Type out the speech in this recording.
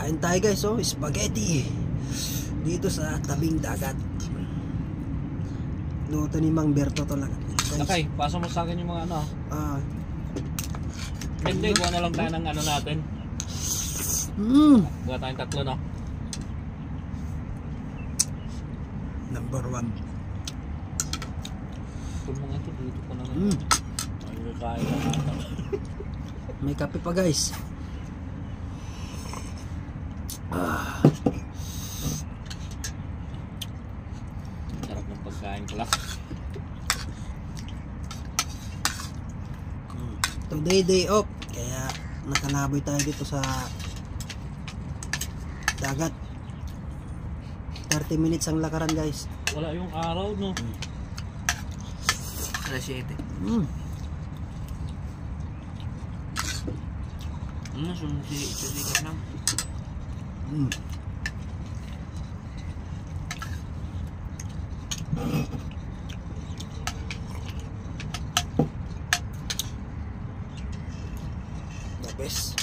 Kain tayo guys, oh, spaghetti dito sa tabing dagat. Luto ni Mang Berto to lang. Okay, paso mo sa akin yung mga ano. Hindi, gawa na lang tayo ng ano natin. Gawa tayong tatlo, no? Number 1. Kung mga ito, dito pa na nga. Ay, kain na natin. May kape pa guys. Sarap ng pagkain ko lang. Today day off, kaya nakalaboy tayo dito sa dagat. 30 minutes ang lakaran guys. Wala yung araw, no? Alas 7. Susikat na. The best.